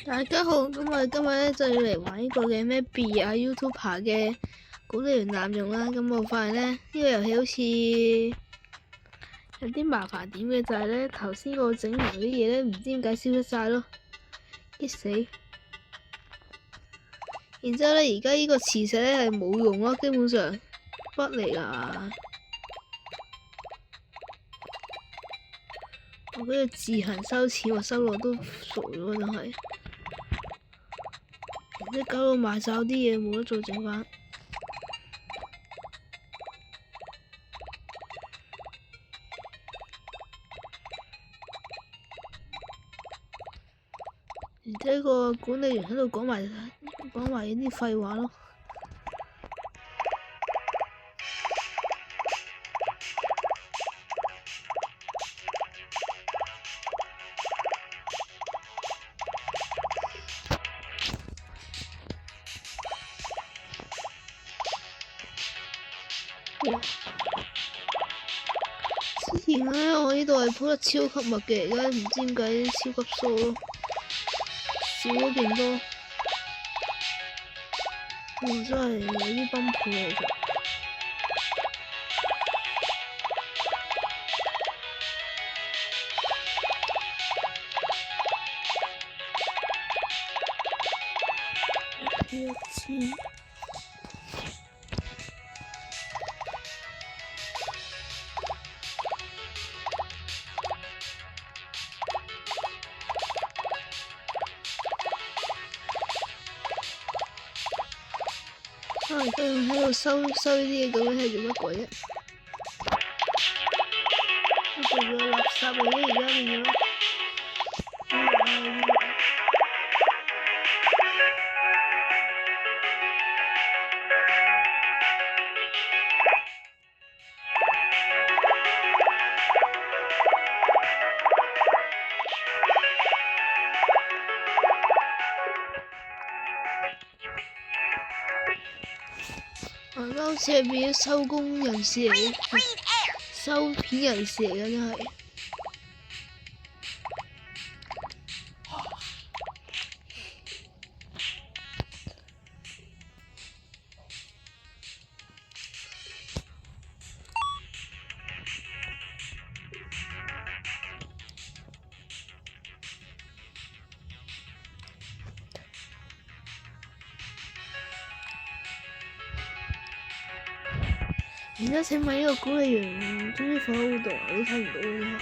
大家好，咁我哋今日咧就要嚟玩呢個嘅咩 Be a YouTuber 嘅管理員濫用啦。咁我發現咧呢個遊戲好似有啲麻煩點嘅，就係咧頭先我整埋啲嘢咧，唔知點解消失晒咯，激死！然之後咧，而家呢個磁石咧係冇用咯，基本上不嚟噶。我嗰個自行收錢，我收落都傻咗，真係。即係搞到賣晒啲嘢，冇得做整翻。而且個管理員喺度講埋啲廢話咯。之前咧，我呢度係鋪得超級密嘅，而家唔知點解超級疏咯，少咗勁多。真係有啲崩潰嚟嘅。一千。佢喺度收呢啲嘢，究竟係做乜鬼啫？我做咗垃圾嚟嘅，而家變咗。而家好似係變咗收工人士嚟嘅，收片人士嚟嘅真係。而家請問呢個管理員終於放咗活動啊？都睇唔到真係，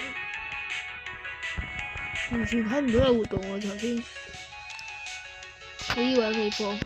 完全睇唔到有活動喎頭先。我以為佢放。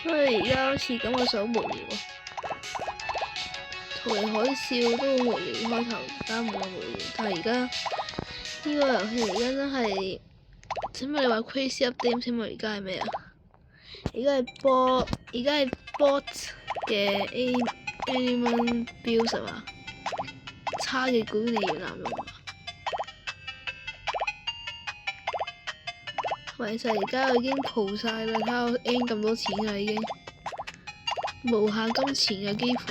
所以而家好似感覺上好無聊啊！逃離海嘯都好無聊開頭，而家冇咁無聊。但係而家呢個遊戲而家真係，請問你話 Crazy Update？請問而家係咩啊？而家係 bot 嘅 Animal Build 係嘛？差嘅管理員濫用啊！其實而家我已經蒲晒啦，睇下我 N 咁多錢啦已經，無限金錢嘅幾乎。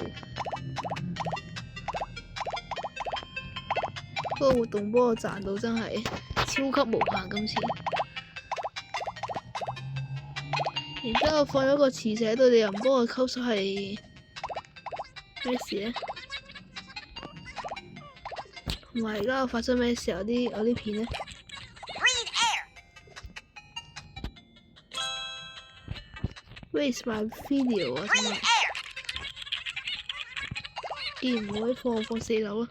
嗰個活動幫我賺到真係超級無限金錢。然之後我放咗個磁石喺度，你又唔幫我溝出係咩事咧？同埋而家我發生咩事？我啲片咧？Where's my video 啊？真係，既然唔可以放4樓啦。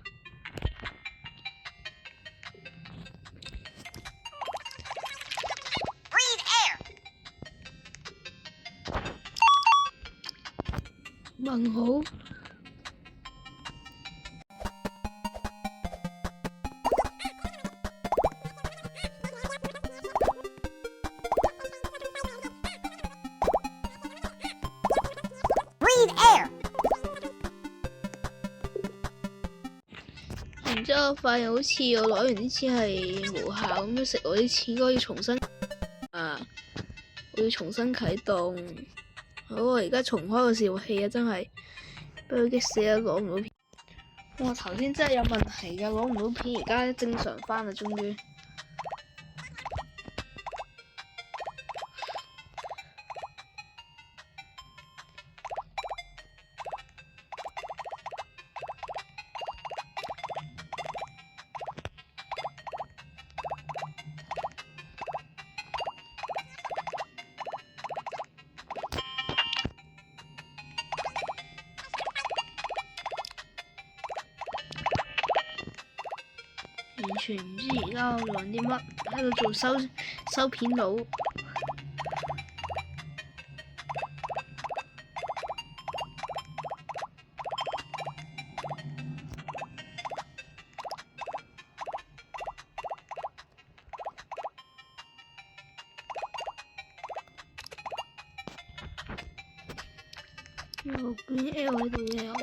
問號。Breathe air. 然之後發現好似我攞完啲錢係無效，咁要食我啲錢，應該要重新我要重新啟動。好，我而家重開個伺服器啊，真係俾佢激死啊！攞唔到片，我頭先真係有問題㗎，攞唔到片，而家正常返啦，終於。完全唔知而家我做緊啲乜，喺度做收片佬。有個 Green L 喺度嘅。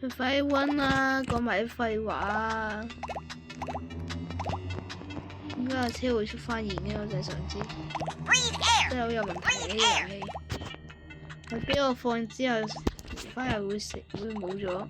佢快啲溫啦，講埋啲廢話啊！點解架車會出翻現嘅？我就係想知，真係好有問題嘅呢個遊戲。佢俾我放之後，翻嚟會冇咗。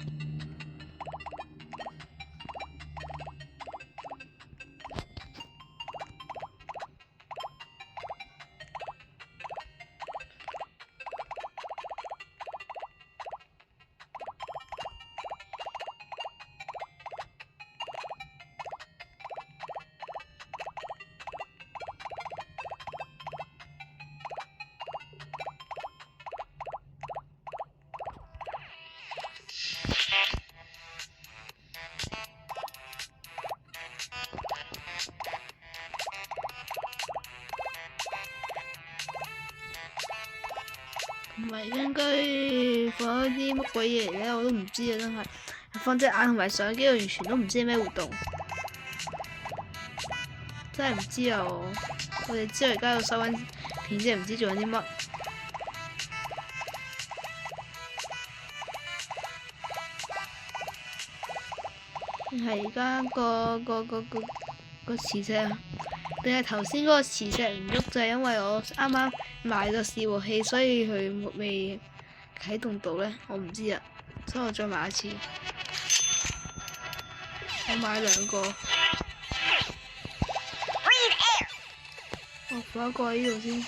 唔係應該放啲乜鬼嘢嚟咧？我都唔知啊，真係放隻眼同埋相機，我完全都唔知係咩活動，真係唔知啊！我哋知道而家喺度收緊片，即係唔知做緊啲乜。係而家個磁石啊，定係頭先嗰個磁石唔喐，就係因為我啱啱買個伺服器，所以佢未啟動到咧。我唔知啊，所以我再買一次。我買兩個。我放一個喺呢度先。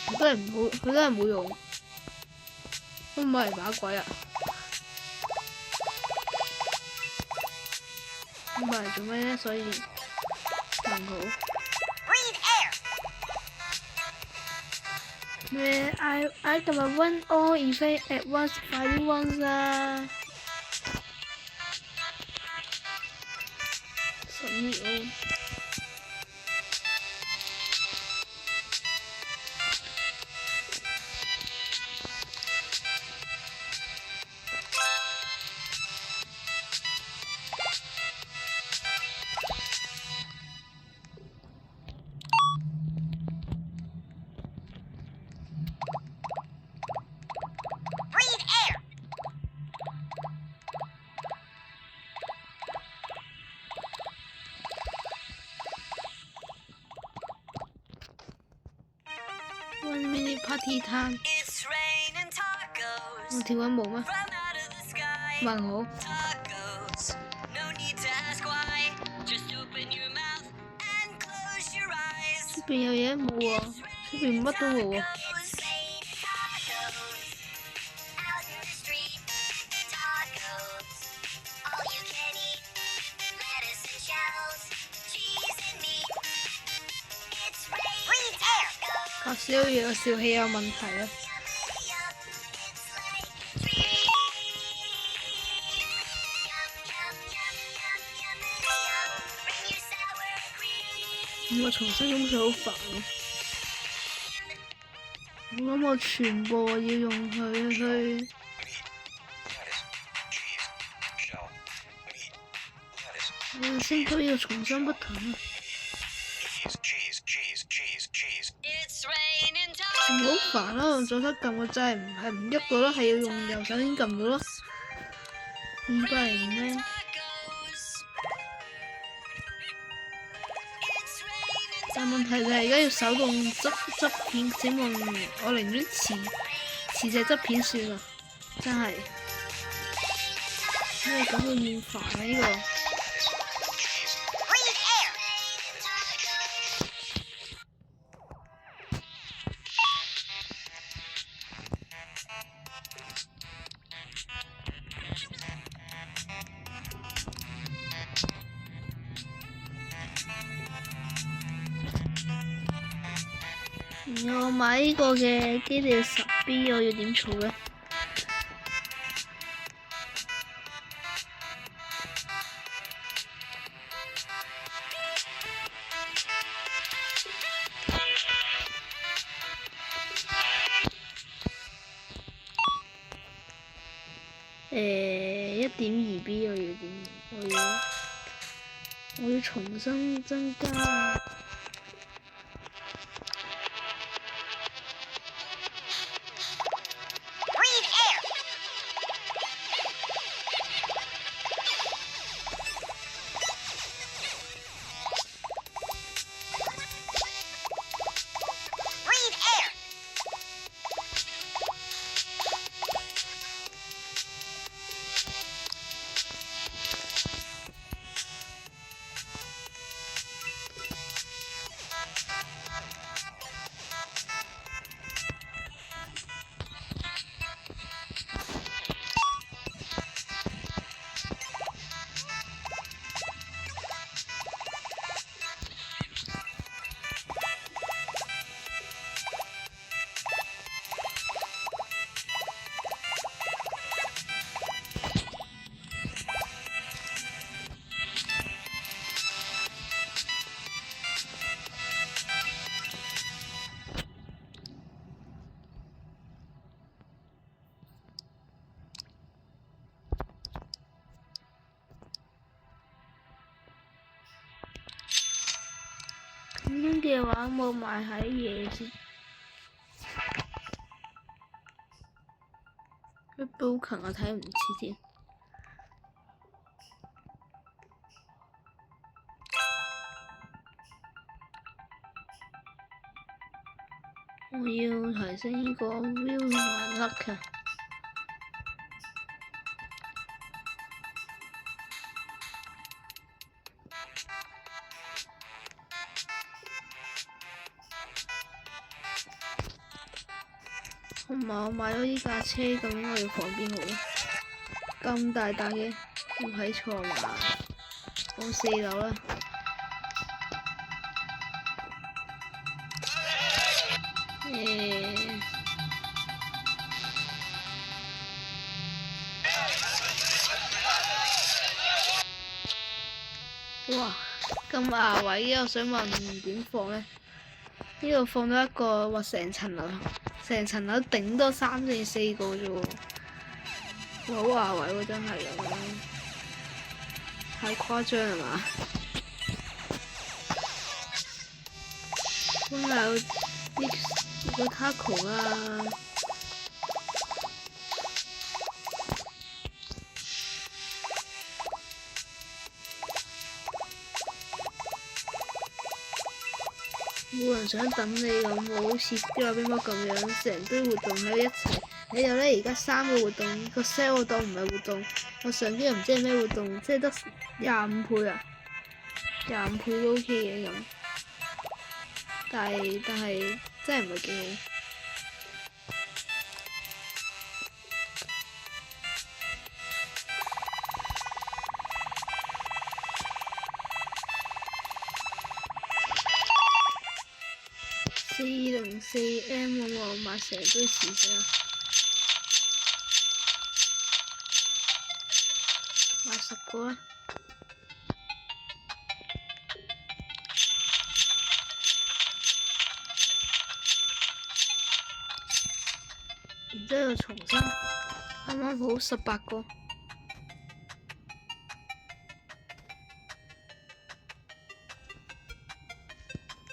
佢都係冇用，都唔係把鬼啊！唔係做咩咧？所以問好咩？I 今日 run all event at once， 快啲 run 啦！12O。1 minute party time。我跳緊舞咩？問好。出邊有嘢冇喎？出邊乜都冇喎。個小嘢個笑氣有問題啊！我重新咁就好煩啊！我諗我全部要用佢去。我先推要重新不同。唔好煩啦，用左手撳個掣唔係唔喐到咯，係要用右手先撳到咯。205咩？但問題就係而家要手動執片，請問我寧願辭隻執片算啦，真係咩咁會厭煩啊呢個！我買呢個嘅基地10B，我要點儲呢？1.2B 我要重新增加。咁樣嘅話，我買下啲嘢先。佢煲強我睇唔切添。我要提升呢個 view 同埋 luck 啊！同埋我買咗呢架車，究竟我要放邊好呢？咁大笪嘅，唔睇錯嘛？放4樓啦。哇！咁牙位嘅，我想問點放呢？呢度放咗一個，哇！成層樓頂多3定4個啫喎，好牙位喎，真係咁樣，太誇張係嘛？咁有啲個卡窮啊！冇人想等你咁喎，好似啲阿冰波咁樣，成堆活動喺一齊。你度咧而家3個活動，個 sell 我當唔係活動，我上邊又唔知係咩活動，即係得25倍啊，25倍都 OK 嘅咁。但係真係唔係幾好。404M 我買成堆錢先啦，買10個啦。然之後重新，啱啱好18個。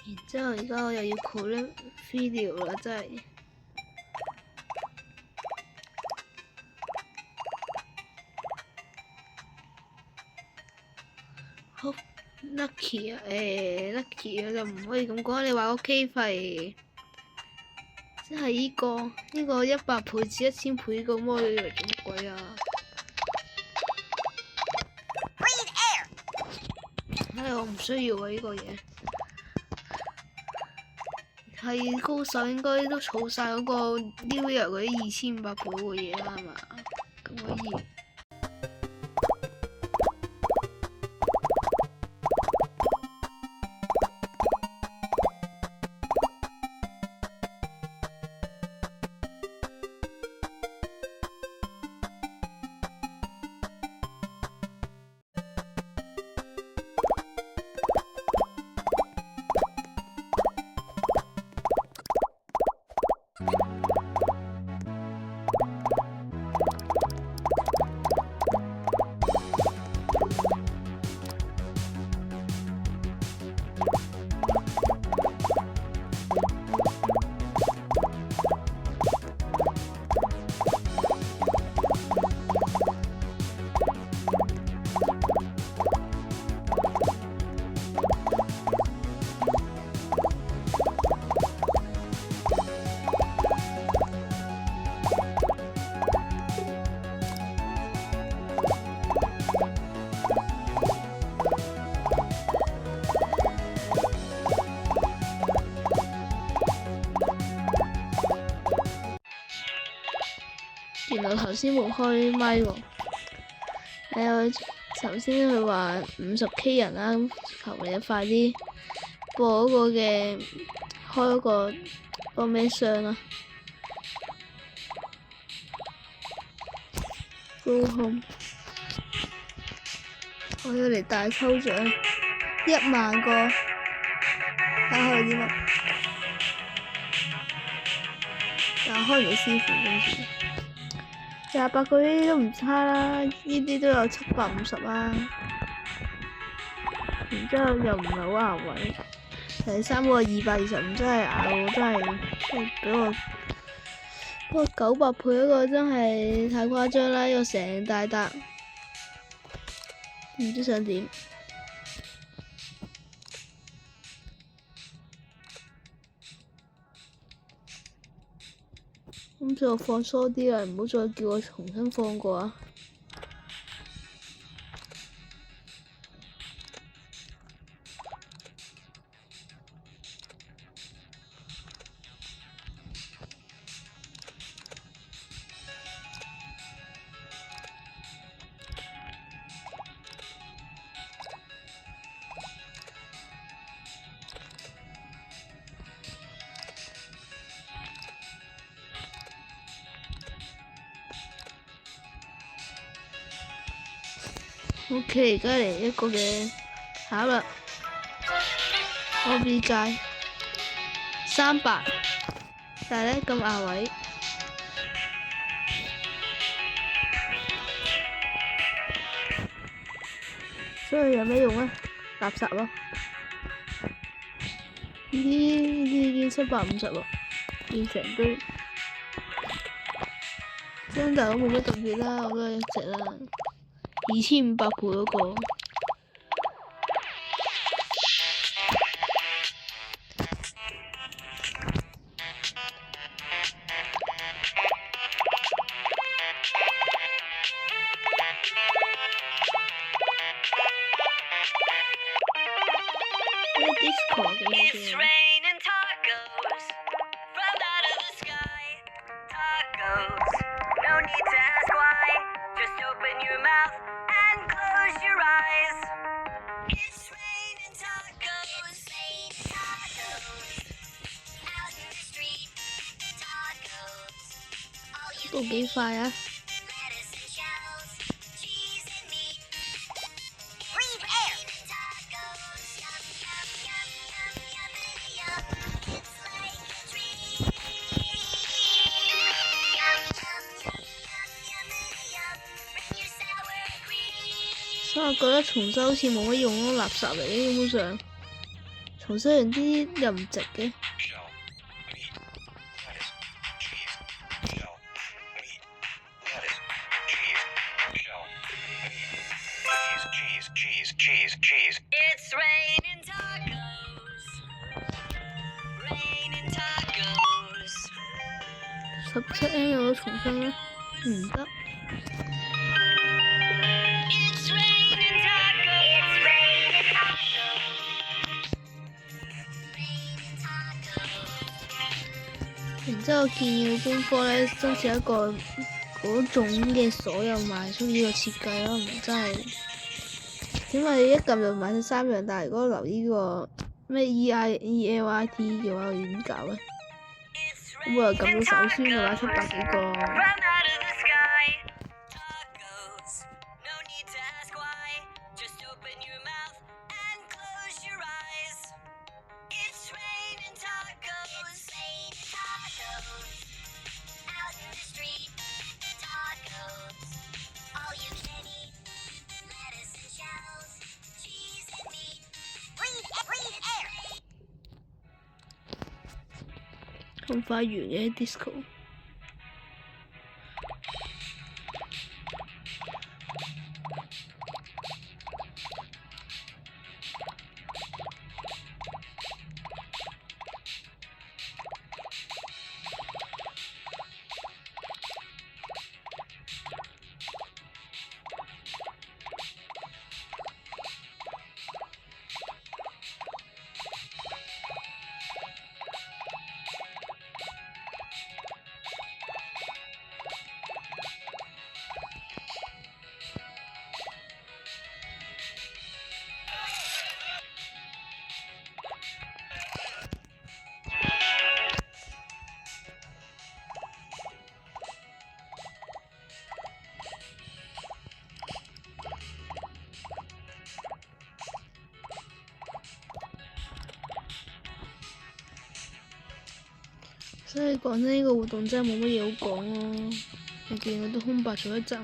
然之後而家我又要 collect video 啦，真係好 lucky 啊！lucky 啊就唔可以咁講，你話個機費即係呢個100倍至1000倍呢個魔女嚟做乜鬼啊？唉，我唔需要啊呢個嘢。係高手應該都儲晒嗰個 New Year 嗰啲2500倍嗰個嘢啦，係嘛？咁可以。原來頭先冇開麥喎。頭先佢話50K 人啦，咁求你快啲播嗰個嘅開嗰個咩箱啊 ！Go home！ 我要嚟大抽獎，1萬個，打開啲乜？打開你師傅公司。28個呢啲都唔差啦，呢啲都有750啦。然之後又唔係好難揾，第3個225真係咬，真係俾我不過900倍嗰個真係太誇張啦！呢個成大沓，唔知想點。咁所以我放疏啲啦，唔好再叫我重新放過啊！OK， 而家嚟一個嘅考啦，OB 街300，但係咧咁壓位，所以有咩用咧？垃圾咯，呢啲已經750喎，變成堆，真係都冇乜特別啦，我都係一隻啦。2500倍嗰個，呢 Discord 嘅嗰啲。都幾快啊！所以我覺得重修好似冇乜用咯，垃圾嚟嘅基本上。重新完啲又唔值嘅。17M 有冇重新咧？唔得。然之後建議官方咧增設一個嗰種嘅所有賣出呢個設計咯，唔真係，因為一撳就買晒3樣，但係如果留呢個咩 ELYT 嘅話，要點搞咧？咁我又撳到手酸嘅話，700幾個。咁快完嘅 disco。所以講真，呢個活動真係冇乜嘢好講咯。你見我都空白咗一陣。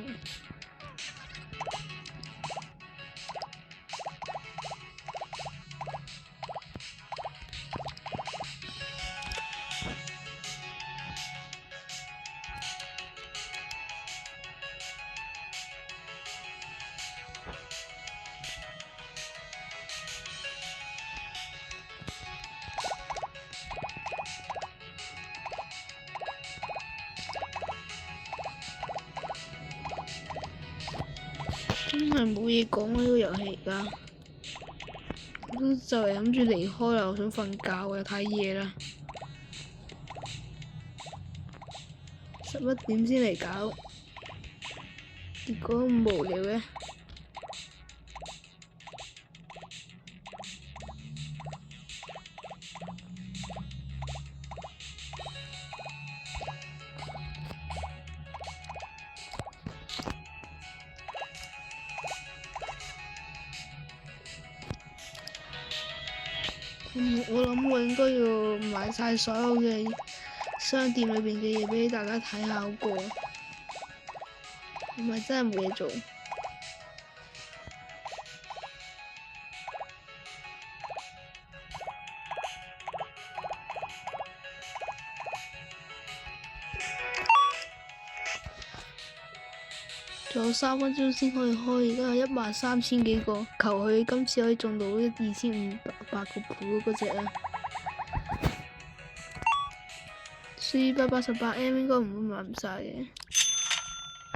真係冇嘢講啊！呢個遊戲而家都就嚟諗住離開啦，我想瞓覺啊，又太夜啦，11點先嚟搞，結果咁無聊嘅。我諗我應該要買晒所有嘅商店裏邊嘅嘢俾大家睇下好過，唔係真係冇嘢做。仲有3分鐘先可以開，而家有13000幾個，求佢今次可以中到2500個譜嗰隻啊！488M 應該唔會買唔晒嘅。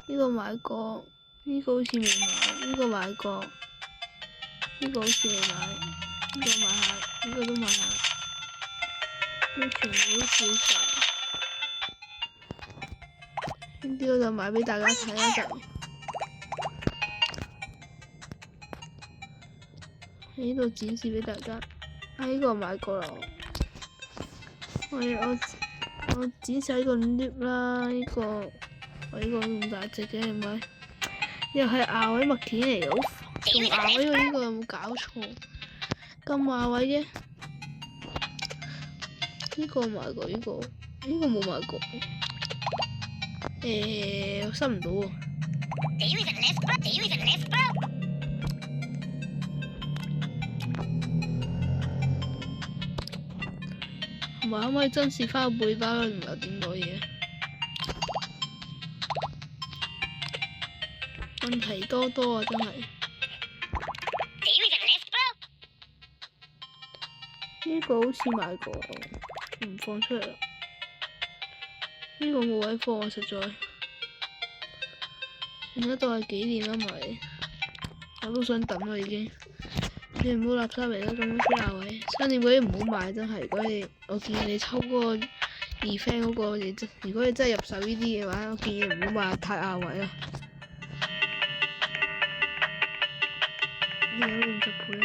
呢個買過，呢個好似未買，呢個買過，呢個好似未買，呢個買下，呢個都買下，呢全部都少晒。呢啲我就買俾大家睇啦就。喺呢度展示俾大家，呢個買過啦。我展示呢個 lift 啦，呢個我呢個咁大隻嘅係咪？又係牙位麥片嚟嘅，好煩。仲牙位喎，呢個有冇搞錯？咁牙位嘅？呢個買過，呢個冇買過。我收唔到喎。同埋可唔可以增設翻個背包咧？唔係點攞嘢？問題多多啊，真係。呢個好似買過，唔放出嚟啦。呢個冇位放啊，實在。算得當係紀念啦，咪我都想抌啦已經。你唔好垃圾嚟啦，咁樣飛下位。商店嗰啲唔好買，真係。如果你我建議你抽嗰個2friend嗰個嘢，如果你真係入手呢啲嘅話，我建議你唔好買太亞位啦。有50倍，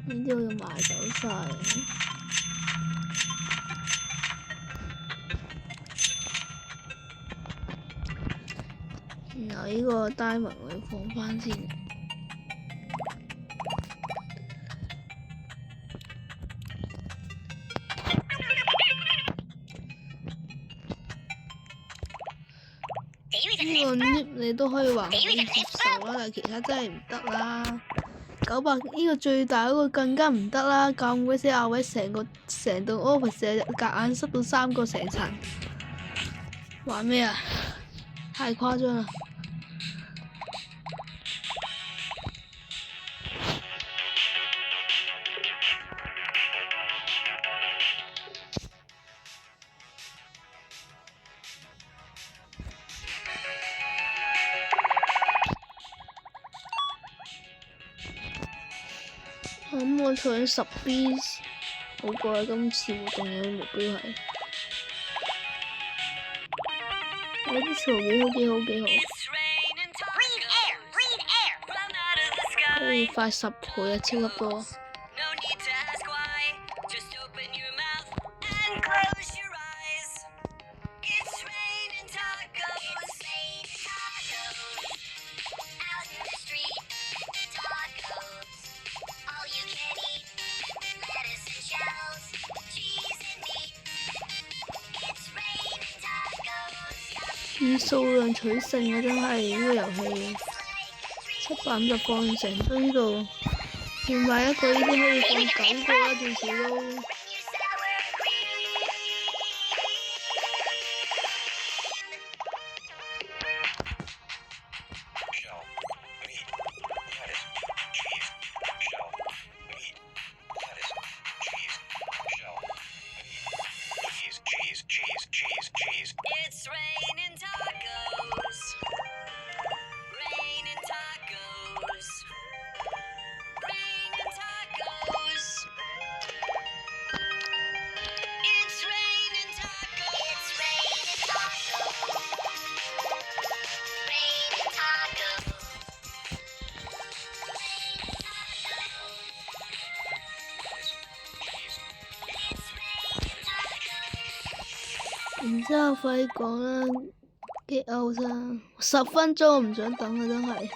呢啲我要賣走晒。然後呢個 diamond 我要放翻先。呢個 nip 你都可以話可以接受啦，但係其他真係唔得啦。900呢個最大嗰個更加唔得啦，咁鬼死亞位，成棟 office 夾硬塞到3個成層，玩咩啊？太誇張啦！咁我搶10B 好過啦，今次活動嘅目標係。我啲詞幾好。可以快10倍啊，超級多。以數量取勝啊！真係呢個遊戲750放成堆度，要買一個呢啲可以放9個啦，最少都。然之後快啲講啦，get out 啦！10分鐘我唔想等啊，真係。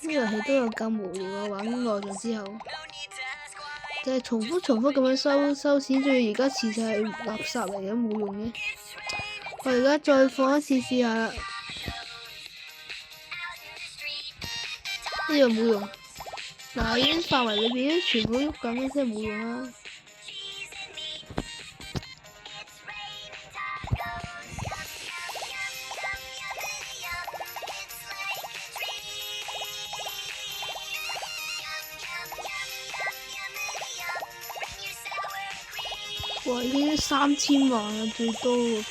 呢遊戲都有咁無聊啊，玩耐咗之後，就係重複咁樣收錢，仲要而家次次係垃圾嚟嘅，冇用嘅。我而家再放一次試下啦，呢樣冇用。嗱，已經範圍裏邊全部喐緊，真係冇用啦。哇！已經3000萬啦，最多喎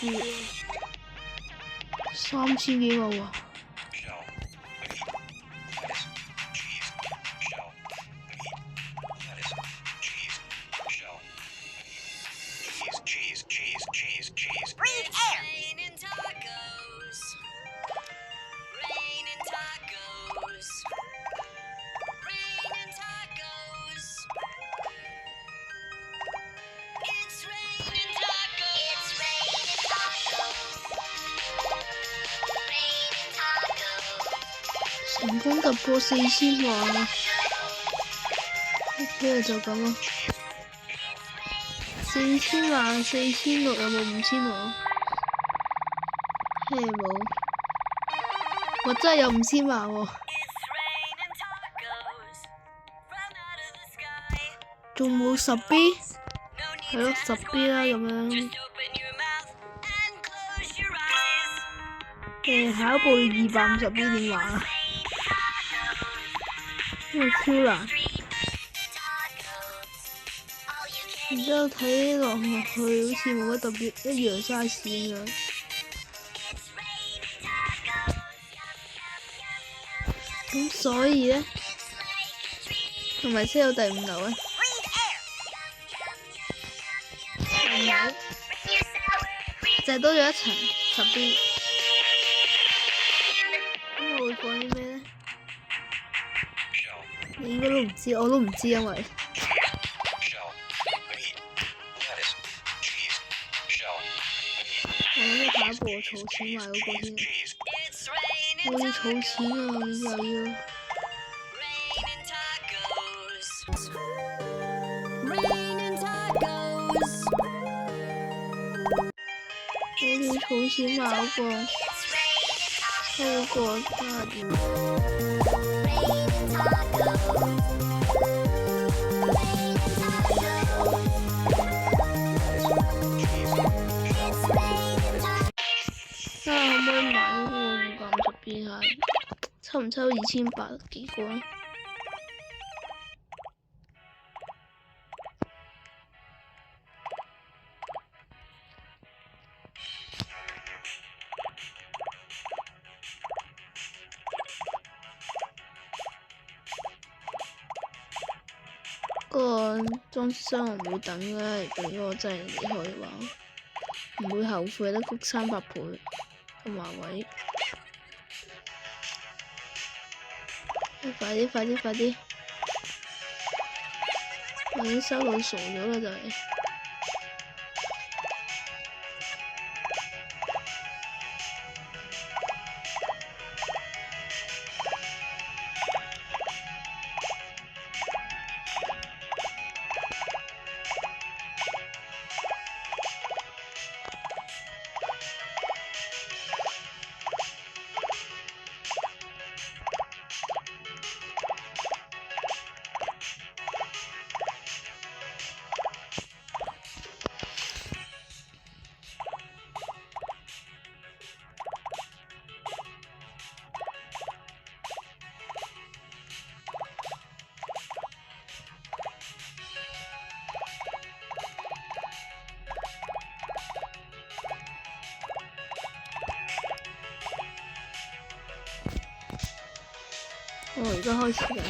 ，3000幾萬喎。成功突破4000萬啊！聽日就咁咯，4000萬、4600有冇5000萬？係冇，我真係有5000萬喎！仲冇10 B， 係咯10 B 啦咁樣。下一步250 B 點玩啊？因為超難。然之後睇落去好似冇乜特別，一樣size咁樣。咁所以咧，同埋先有第5樓咧。就係多咗一層10 B。咁我會放啲咩咧？你應該都唔知，我都唔知，因為我諗下一步我儲錢買嗰個先。我要儲錢啊，又要。我要儲錢買嗰個，抽個加點。可唔可以買嗰個550 B 下？抽唔抽2800幾個咧？個裝修商我唔會等嘅，如果我真係離開嘅話，唔會後悔得谷300倍個馬位。快啲！我已經收到傻咗啦，就係。我而家開始緊。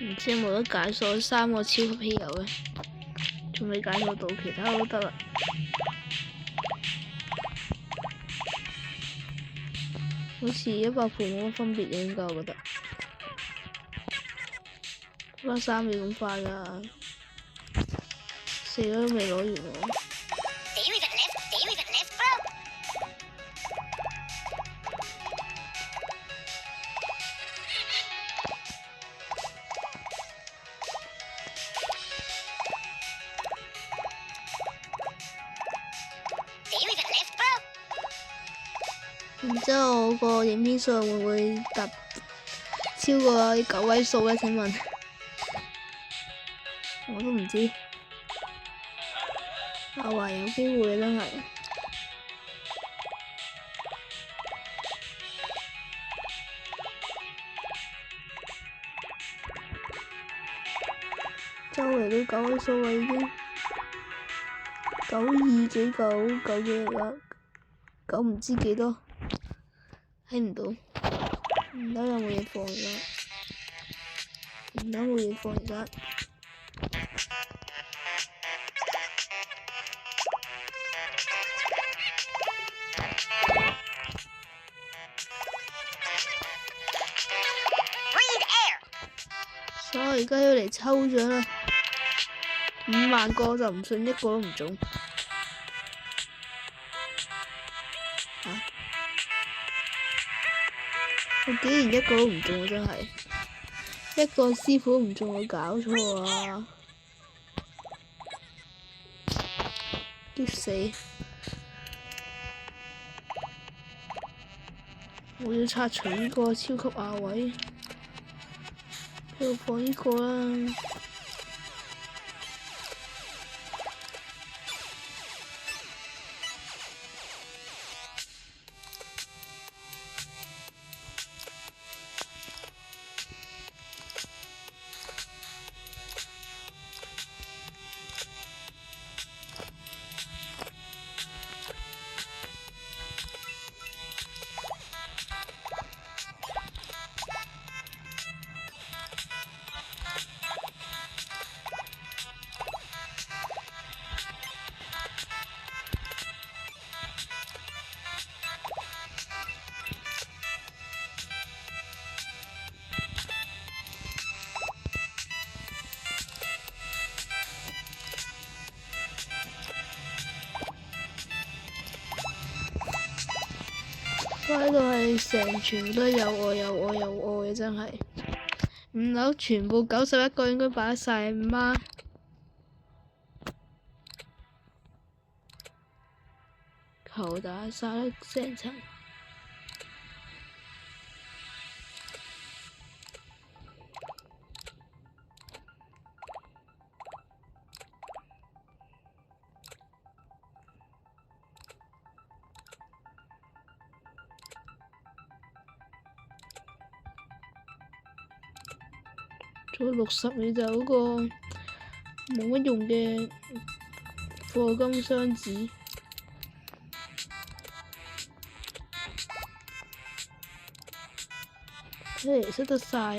唔知有冇得解鎖3個超級稀有嘅？仲未解鎖到，其他都得啦。好似100倍冇乜分別嘅，應該我覺得。攞3秒咁快㗎，4個都未攞完喎。然之後我個影片數會唔會超過9位數咧？請問？我都唔知，我話有機會真係。周圍都9位數啦已經，92幾9幾嚟啦，9唔知幾多，睇唔到，唔得有冇嘢放而家，唔得冇嘢放而家。所以我而家要嚟抽獎啦，5萬個就唔信一個都唔中。我竟然一個都唔中，真係一個師傅唔中，我搞錯啊！跌死！我要拆除呢個超級亞位，喺度放呢個啦。我喺度係成全都有我嘅，真係5樓全部91個應該擺得晒媽，球打晒成層。仲有60秒就嗰個冇乜用嘅課金箱子，睇嚟塞得晒啊！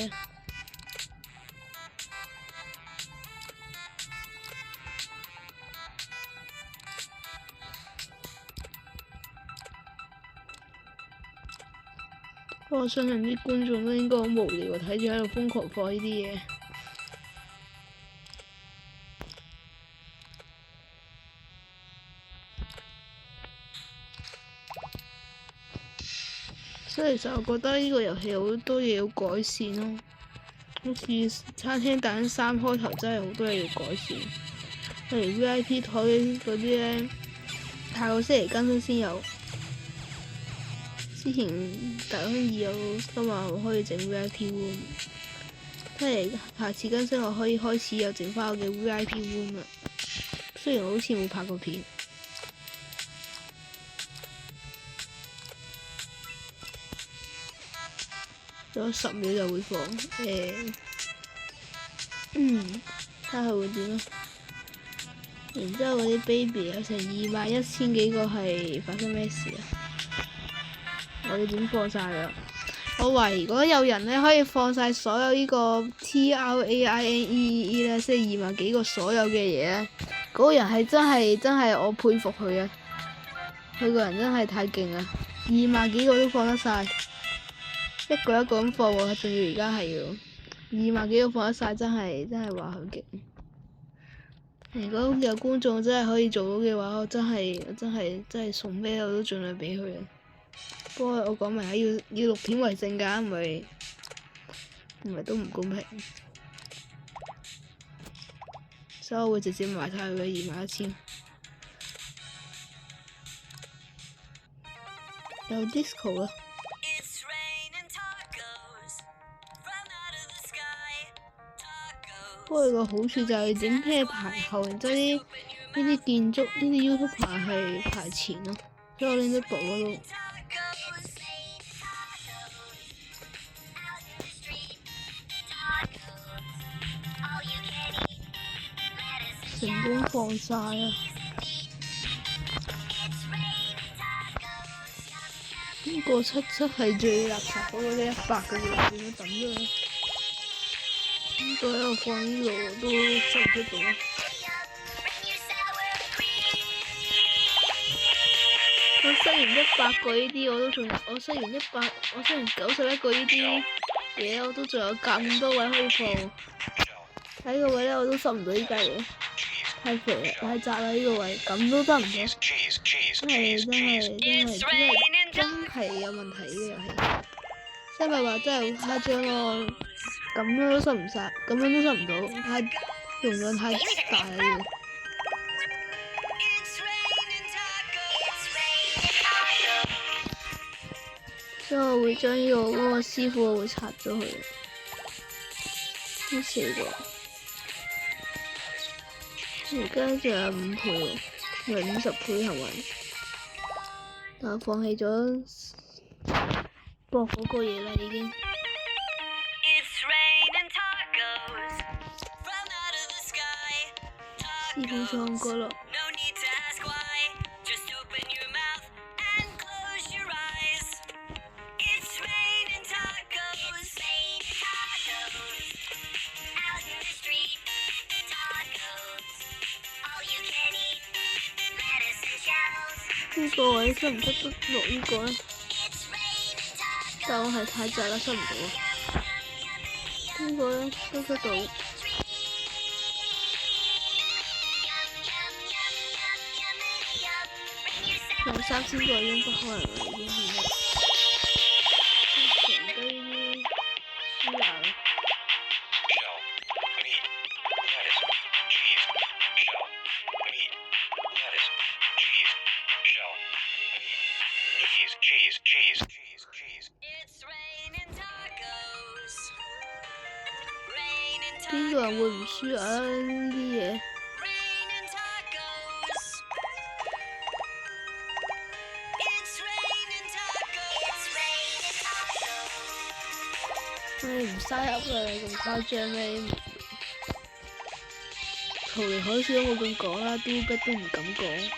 我相信啲觀眾都應該好無聊，睇住喺度瘋狂放呢啲嘢。所以其實我覺得呢個遊戲好多嘢要改善咯，好似餐廳大人3開頭真係好多嘢要改善，例如 VIP 台嗰啲咧，下個星期更新先有。之前大亨2有今日我可以整 VIP room， 即係下次更新我可以開始有整翻我嘅 VIP room 啦。雖然我好似冇拍過片。仲有10秒就會放，睇下會點咯。然之後嗰啲 baby 有成21000幾個，係發生咩事啊？我哋點放晒啦？我懷疑如果有人咧可以放晒所有呢個 TRAINEE 咧，即係20000幾個所有嘅嘢咧，嗰個人係真係我佩服佢啊！佢個人真係太勁啦，20000幾個都放得晒。一個一個咁放喎，仲要而家係要20000幾個放得晒，真係話佢勁。如果有觀眾真係可以做到嘅話，我真係送咩我都盡量俾佢。不過我講埋係要6點為正㗎，唔係都唔公平。所以我會直接買晒佢嘅21000。有 disco 啦。不過個好處就係點咩排後，然之後呢啲建築呢啲 YouTuber 係排前咯，所以我拎得薄嗰度。成功放晒啊！呢個77係最垃圾嗰個啫，100嘅嘢點樣抌咗咧？呢個喺度放呢度都收唔出到。我塞完100個呢啲，我塞完91個呢啲嘢，我都仲有咁多位可以放。喺個位咧，我都塞唔到呢間嘢，太肥啦，太窄啦呢個位，咁都塞唔到，真係有問題呢個遊戲。即係咪話真係好誇張咯？咁樣都塞唔晒，咁樣都塞唔到，容量太大啦。所以我會將呢個嗰個師傅我會拆咗佢。呢4個，而家仲有5倍喎，咪50倍係咪？但我放棄咗博嗰個嘢啦，已經。師傅唱歌咯。呢個位塞唔塞得落呢個咧？但我係太窄啦，塞唔到。呢個咧都塞到。用3000個已經不可能啦，已經變咗。成堆啲豬腩。邊個人會唔輸啊？呢啲嘢。你唔嘥噏啦，你咁誇張咩？逃離海市都冇咁講啦，都吉都唔敢講。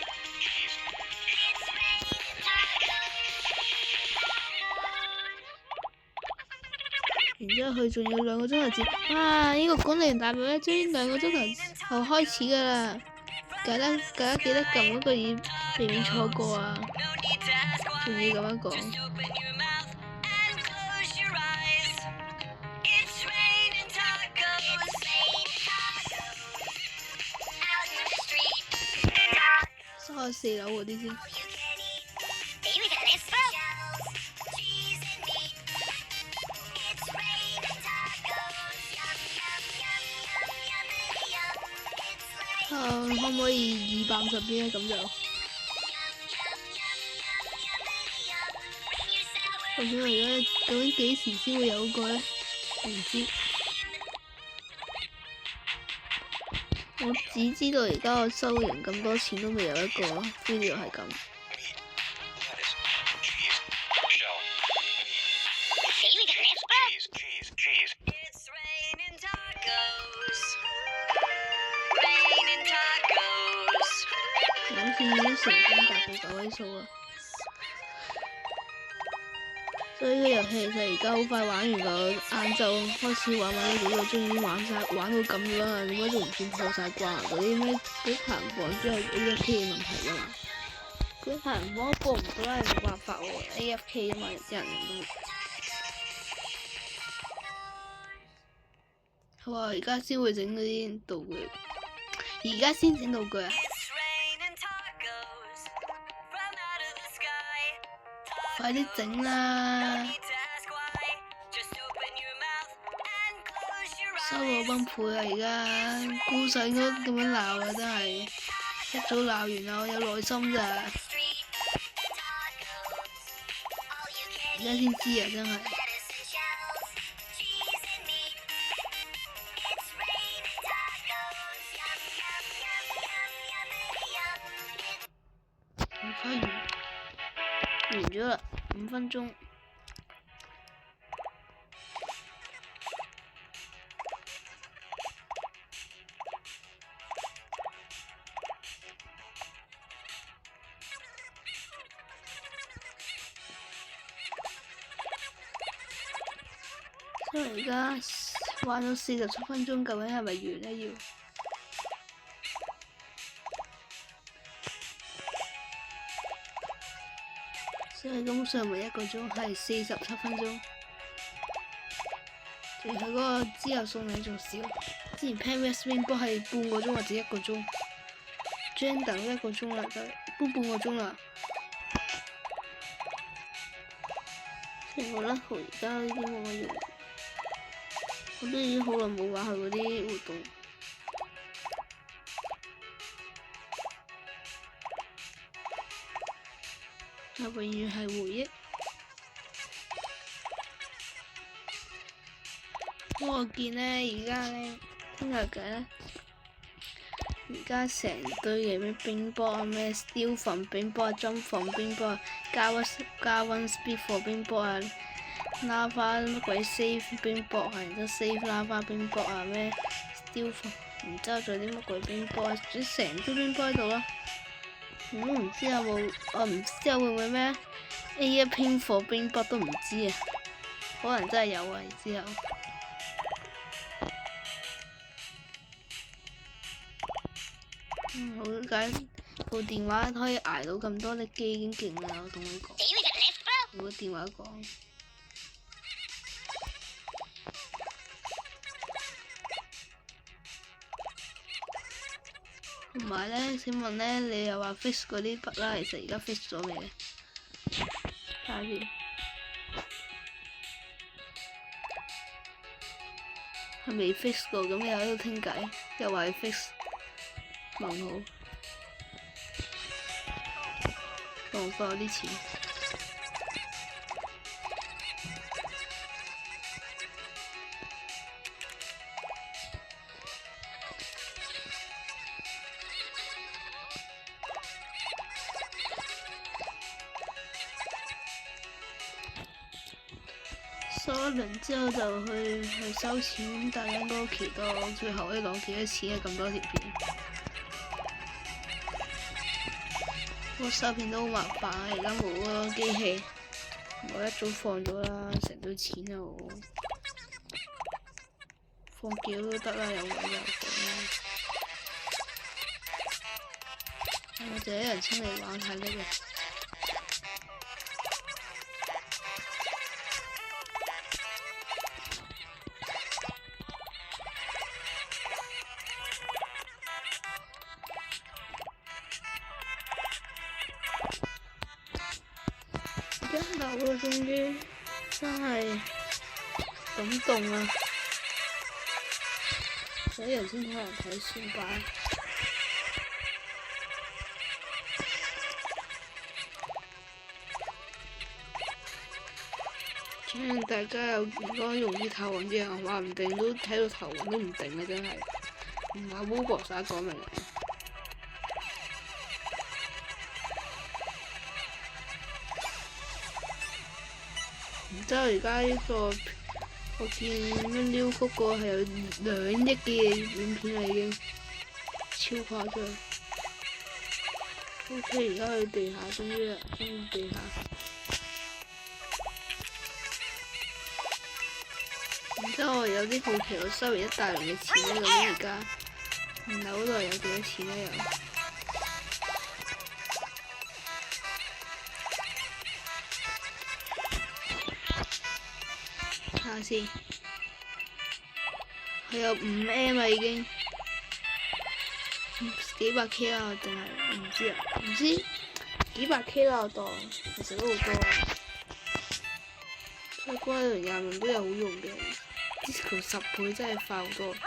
然之後佢仲要2個鐘頭前，呢個管理員大表咧，終於2個鐘頭後開始㗎啦！大家記得撳嗰個耳，避免錯過啊！仲要咁樣講。收4樓嗰啲先。可唔可以250邊咧？咁就究竟我而家究竟幾時先會有嗰個咧？我唔知。我只知道而家我收完咁多錢都未有一個 video 係咁。好似已經成功達到9位數啦。所以呢個遊戲其實而家好快玩完個晏晝開始玩咗幾個鐘已經玩到咁樣啦，點解仲唔算破晒關啊？嗰啲咩啲排行榜只係 AFK 嘅問題啊嘛，嗰啲排行榜過唔到係冇辦法喎 ，AFK 啊嘛，啲人都。好啊，而家先會整嗰啲道具，而家先整道具啊！快啲整啦！收我崩潰啊！而家估實應該咁樣鬧啊，真係一早鬧完啦，我有耐心咋，而家先知啊，真係。完咗啦，5分鐘。所以而家玩咗47分鐘，究竟係咪完呢？要？所以根本上唔係1個鐘，係47分鐘。仲係嗰個之後送禮仲少。之前 Pen West Wing 係半個鐘或者1個鐘 ，Jane 等1個鐘啦，都半個鐘啦。雖然我覺得佢而家已經冇乜用，我都已經好耐冇玩佢嗰啲活動。係永遠係回憶。我見咧，而家咧，聽日嘅咧，而家成堆嘅咩冰波啊，咩 Steal 防冰波啊，Jump 防冰波啊，加 one speed 防冰波啊，Lava 乜鬼 save 冰波啊，然之後 save Lava 冰波啊，咩 Steal 防，然之後仲有啲乜鬼冰波啊，總之成堆冰波喺度咯。我唔知有冇，我唔知會唔會咩 A 一拼火冰波都唔知啊，可能真係有啊，之後。好解部電話可以捱到咁多粒機已經勁啦，我同你講。我個電話講。同埋咧，請問咧，你又話 fix 嗰啲 bug 啦，其實而家 fix 咗未咧？睇下先。係未 fix 過，咁又喺度傾偈，又話係 fix。問號，浪費我啲錢。收一輪之後就去收錢，大家應該期待我最後可以攞幾多錢啊！咁多條片。我收片都好麻煩啊！而家冇嗰個機器，我一早放咗啦，成堆錢啊我，放幾多都得啦，有位就放啦。我就一人清嚟玩太叻啦。一樓啦，終於真係感動啊！有人先睇人睇書吧。請大家有如果容易頭暈嘅人，話唔定都睇到頭暈都唔定啊！真係唔係烏國耍講明。然之後而家呢個我見乜撩嗰個係有2億嘅影片啦，已經超誇張。OK， 而家去地下，終於啦，終於地下。然之後我有啲好奇，我收完一大輪嘅錢咧，究竟而家樓度有幾多錢咧？又？睇下先，佢有5M 啊已經，幾百 K 啦定係唔知啊？唔知幾百 K 啦我當，其實都好多啊。所以嗰輪廿輪都有好用嘅，Disco 10倍真係快好多。咁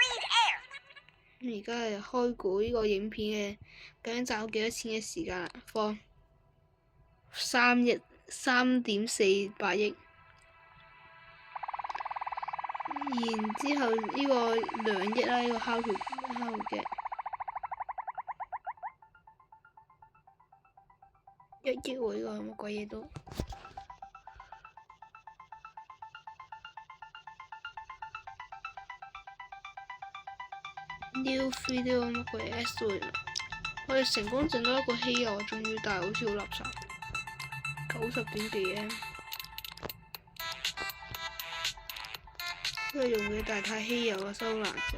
而家係開估呢個影片嘅究竟賺到幾多錢嘅時間啦，放3.48億。然之後呢個2億啦，呢個烤條嘅1億喎，呢個乜鬼嘢都。New video 乜鬼 S 喎？我哋成功整到一個稀有啊，終於，但係好似好垃圾，90點幾 M。因為用嘅但係太稀有啊，所以好難整。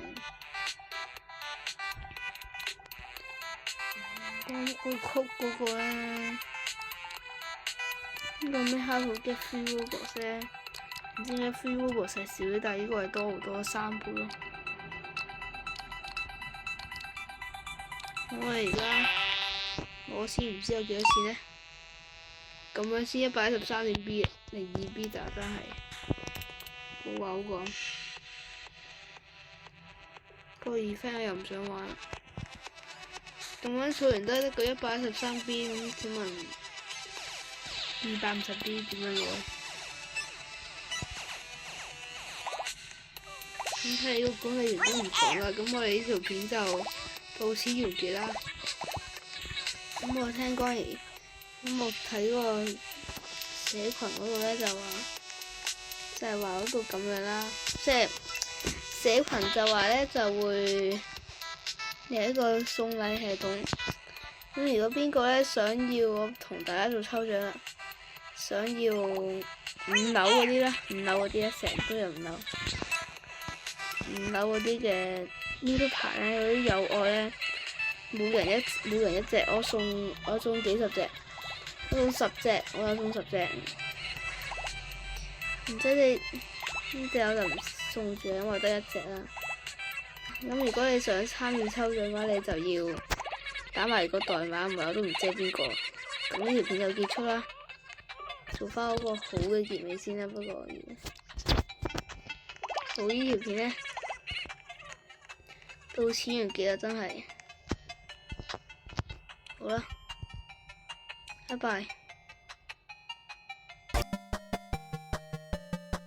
個曲嗰個咧，呢個咩 How to get free Robux 咧？唔知點解 free Robux 係少啲，但係呢個係多好多3倍咯。我而家我先唔知有幾多錢咧，咁樣先113.02B 咋，真係冇話好講。不過2分我又唔想玩，咁樣數完得個113B，咁請問250B 點樣攞？咁睇你個管理員都唔講啦，咁我哋呢條片就到此完結啦。咁我聽講而，咁我睇個社群嗰度咧就話，就係話嗰度咁樣啦，即係社群就話咧就會有一個送禮系統。咁如果邊個咧想要我同大家做抽獎啦，想要5樓嗰啲啦，5樓嗰啲咧成日都有5樓。5樓嗰啲嘅呢啲牌咧，嗰啲有愛咧，每人一隻，我送幾十隻，我送10隻，我有送10隻。然之後呢隻我就唔送住，因為得1隻啦。咁如果你想參與抽獎嘅話，你就要打埋個代碼，唔係我都唔知係邊個。咁呢條片就結束啦，做翻嗰個好嘅結尾先啦。不過好呢條片咧，到此完結啦，真係。好啦，拜拜。